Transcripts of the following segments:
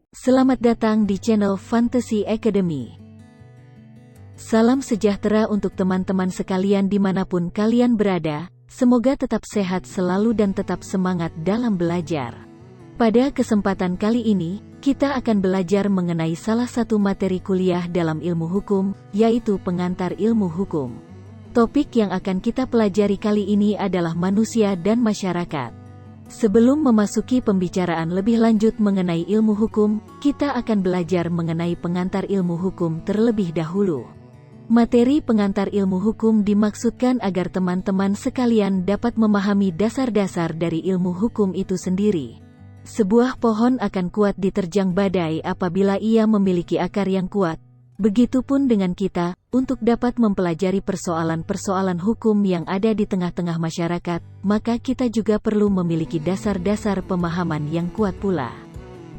Selamat datang di channel Fantasy Academy. Salam sejahtera untuk teman-teman sekalian dimanapun kalian berada, semoga tetap sehat selalu dan tetap semangat dalam belajar. Pada kesempatan kali ini, kita akan belajar mengenai salah satu materi kuliah dalam ilmu hukum, yaitu pengantar ilmu hukum. Topik yang akan kita pelajari kali ini adalah manusia dan masyarakat. Sebelum memasuki pembicaraan lebih lanjut mengenai ilmu hukum, kita akan belajar mengenai pengantar ilmu hukum terlebih dahulu. Materi pengantar ilmu hukum dimaksudkan agar teman-teman sekalian dapat memahami dasar-dasar dari ilmu hukum itu sendiri. Sebuah pohon akan kuat diterjang badai apabila ia memiliki akar yang kuat. Begitupun dengan kita, untuk dapat mempelajari persoalan-persoalan hukum yang ada di tengah-tengah masyarakat, maka kita juga perlu memiliki dasar-dasar pemahaman yang kuat pula.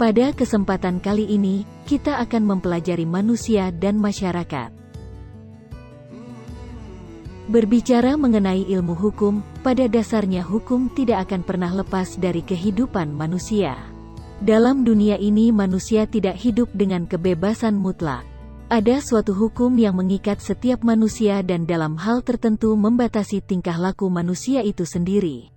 Pada kesempatan kali ini, kita akan mempelajari manusia dan masyarakat. Berbicara mengenai ilmu hukum, pada dasarnya hukum tidak akan pernah lepas dari kehidupan manusia. Dalam dunia ini manusia tidak hidup dengan kebebasan mutlak. Ada suatu hukum yang mengikat setiap manusia dan dalam hal tertentu membatasi tingkah laku manusia itu sendiri.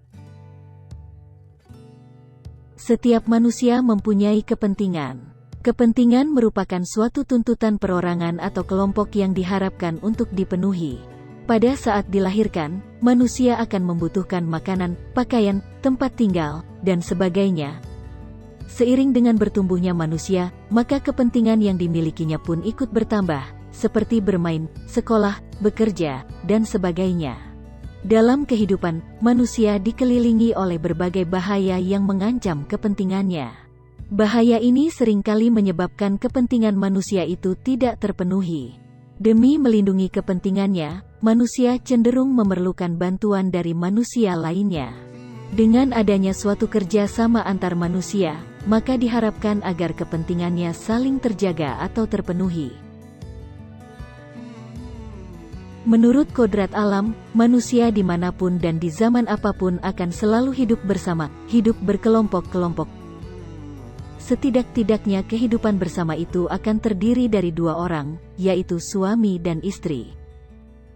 Setiap manusia mempunyai kepentingan. Kepentingan merupakan suatu tuntutan perorangan atau kelompok yang diharapkan untuk dipenuhi. Pada saat dilahirkan, manusia akan membutuhkan makanan, pakaian, tempat tinggal, dan sebagainya. Seiring dengan bertumbuhnya manusia, maka kepentingan yang dimilikinya pun ikut bertambah, seperti bermain, sekolah, bekerja, dan sebagainya. Dalam kehidupan, manusia dikelilingi oleh berbagai bahaya yang mengancam kepentingannya. Bahaya ini seringkali menyebabkan kepentingan manusia itu tidak terpenuhi. Demi melindungi kepentingannya, manusia cenderung memerlukan bantuan dari manusia lainnya. Dengan adanya suatu kerja sama antar manusia, maka diharapkan agar kepentingannya saling terjaga atau terpenuhi. Menurut kodrat alam, manusia dimanapun dan di zaman apapun akan selalu hidup bersama, hidup berkelompok-kelompok. Setidak-tidaknya kehidupan bersama itu akan terdiri dari dua orang, yaitu suami dan istri.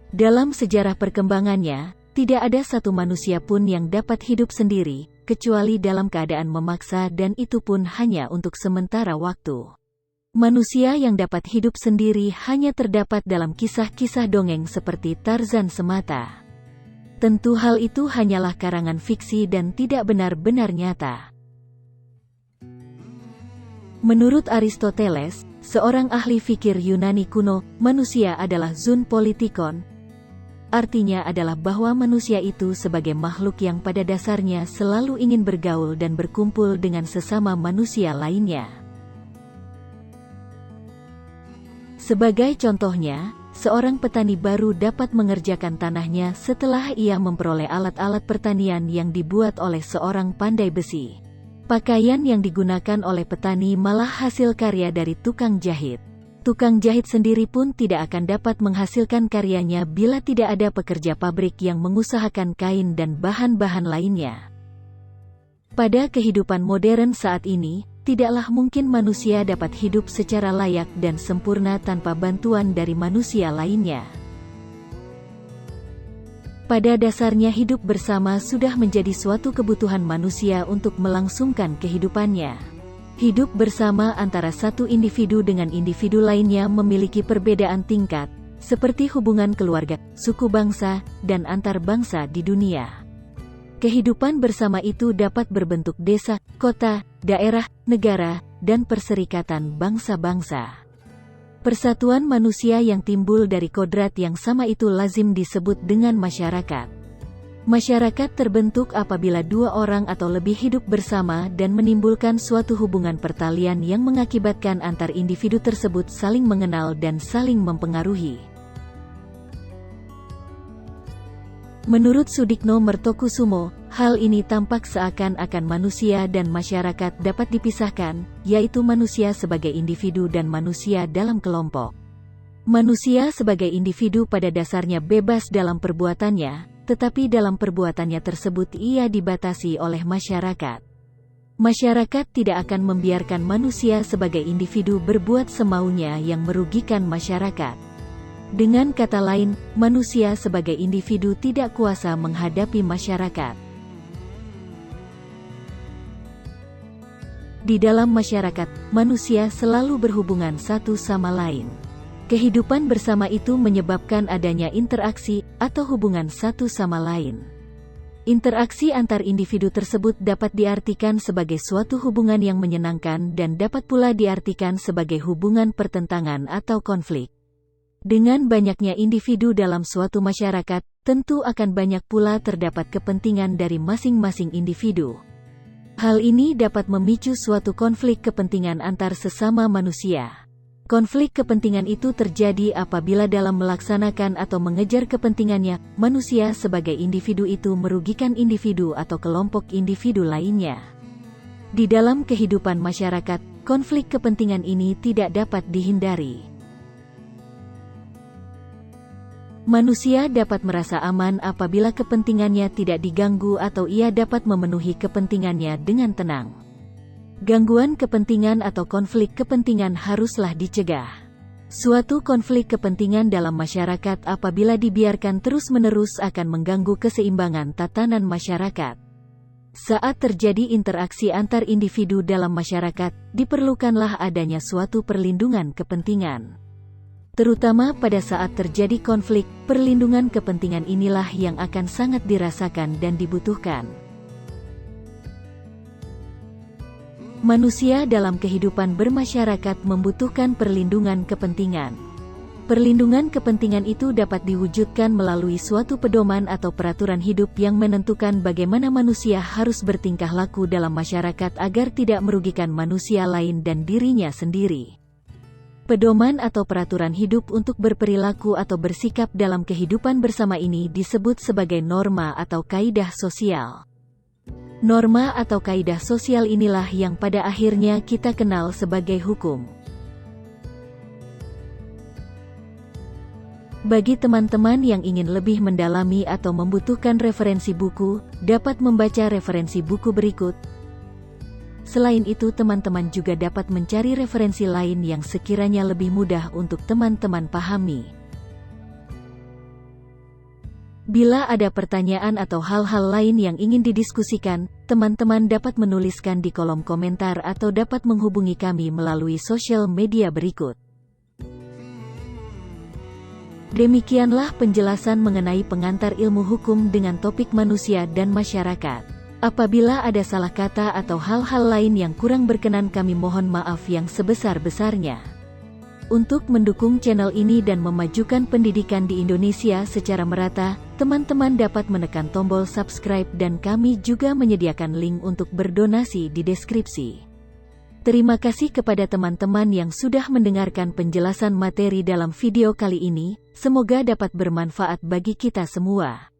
Dalam sejarah perkembangannya, tidak ada satu manusia pun yang dapat hidup sendiri, kecuali dalam keadaan memaksa dan itu pun hanya untuk sementara waktu. Manusia yang dapat hidup sendiri hanya terdapat dalam kisah-kisah dongeng seperti Tarzan semata. Tentu hal itu hanyalah karangan fiksi dan tidak benar-benar nyata. Menurut Aristoteles, seorang ahli fikir Yunani kuno, manusia adalah zoon politikon. Artinya adalah bahwa manusia itu sebagai makhluk yang pada dasarnya selalu ingin bergaul dan berkumpul dengan sesama manusia lainnya. Sebagai contohnya, seorang petani baru dapat mengerjakan tanahnya setelah ia memperoleh alat-alat pertanian yang dibuat oleh seorang pandai besi. Pakaian yang digunakan oleh petani malah hasil karya dari tukang jahit. Tukang jahit sendiri pun tidak akan dapat menghasilkan karyanya bila tidak ada pekerja pabrik yang mengusahakan kain dan bahan-bahan lainnya. Pada kehidupan modern saat ini, tidaklah mungkin manusia dapat hidup secara layak dan sempurna tanpa bantuan dari manusia lainnya. Pada dasarnya hidup bersama sudah menjadi suatu kebutuhan manusia untuk melangsungkan kehidupannya. Hidup bersama antara satu individu dengan individu lainnya memiliki perbedaan tingkat, seperti hubungan keluarga, suku bangsa, dan antar bangsa di dunia. Kehidupan bersama itu dapat berbentuk desa, kota, daerah, negara, dan perserikatan bangsa-bangsa. Persatuan manusia yang timbul dari kodrat yang sama itu lazim disebut dengan masyarakat. Masyarakat terbentuk apabila dua orang atau lebih hidup bersama dan menimbulkan suatu hubungan pertalian yang mengakibatkan antar individu tersebut saling mengenal dan saling mempengaruhi. Menurut Sudikno Mertokusumo, hal ini tampak seakan-akan manusia dan masyarakat dapat dipisahkan, yaitu manusia sebagai individu dan manusia dalam kelompok. Manusia sebagai individu pada dasarnya bebas dalam perbuatannya, tetapi dalam perbuatannya tersebut ia dibatasi oleh masyarakat. Masyarakat tidak akan membiarkan manusia sebagai individu berbuat semaunya yang merugikan masyarakat. Dengan kata lain, manusia sebagai individu tidak kuasa menghadapi masyarakat. Di dalam masyarakat, manusia selalu berhubungan satu sama lain. Kehidupan bersama itu menyebabkan adanya interaksi atau hubungan satu sama lain. Interaksi antar individu tersebut dapat diartikan sebagai suatu hubungan yang menyenangkan dan dapat pula diartikan sebagai hubungan pertentangan atau konflik. Dengan banyaknya individu dalam suatu masyarakat, tentu akan banyak pula terdapat kepentingan dari masing-masing individu. Hal ini dapat memicu suatu konflik kepentingan antar sesama manusia. Konflik kepentingan itu terjadi apabila dalam melaksanakan atau mengejar kepentingannya, manusia sebagai individu itu merugikan individu atau kelompok individu lainnya. Di dalam kehidupan masyarakat, konflik kepentingan ini tidak dapat dihindari. Manusia dapat merasa aman apabila kepentingannya tidak diganggu atau ia dapat memenuhi kepentingannya dengan tenang. Gangguan kepentingan atau konflik kepentingan haruslah dicegah. Suatu konflik kepentingan dalam masyarakat apabila dibiarkan terus-menerus akan mengganggu keseimbangan tatanan masyarakat. Saat terjadi interaksi antar individu dalam masyarakat, diperlukanlah adanya suatu perlindungan kepentingan. Terutama pada saat terjadi konflik, perlindungan kepentingan inilah yang akan sangat dirasakan dan dibutuhkan. Manusia dalam kehidupan bermasyarakat membutuhkan perlindungan kepentingan. Perlindungan kepentingan itu dapat diwujudkan melalui suatu pedoman atau peraturan hidup yang menentukan bagaimana manusia harus bertingkah laku dalam masyarakat agar tidak merugikan manusia lain dan dirinya sendiri. Pedoman atau peraturan hidup untuk berperilaku atau bersikap dalam kehidupan bersama ini disebut sebagai norma atau kaidah sosial. Norma atau kaidah sosial inilah yang pada akhirnya kita kenal sebagai hukum. Bagi teman-teman yang ingin lebih mendalami atau membutuhkan referensi buku, dapat membaca referensi buku berikut. Selain itu, teman-teman juga dapat mencari referensi lain yang sekiranya lebih mudah untuk teman-teman pahami. Bila ada pertanyaan atau hal-hal lain yang ingin didiskusikan, teman-teman dapat menuliskan di kolom komentar atau dapat menghubungi kami melalui sosial media berikut. Demikianlah penjelasan mengenai pengantar ilmu hukum dengan topik manusia dan masyarakat. Apabila ada salah kata atau hal-hal lain yang kurang berkenan, kami mohon maaf yang sebesar-besarnya. Untuk mendukung channel ini dan memajukan pendidikan di Indonesia secara merata, teman-teman dapat menekan tombol subscribe dan kami juga menyediakan link untuk berdonasi di deskripsi. Terima kasih kepada teman-teman yang sudah mendengarkan penjelasan materi dalam video kali ini, semoga dapat bermanfaat bagi kita semua.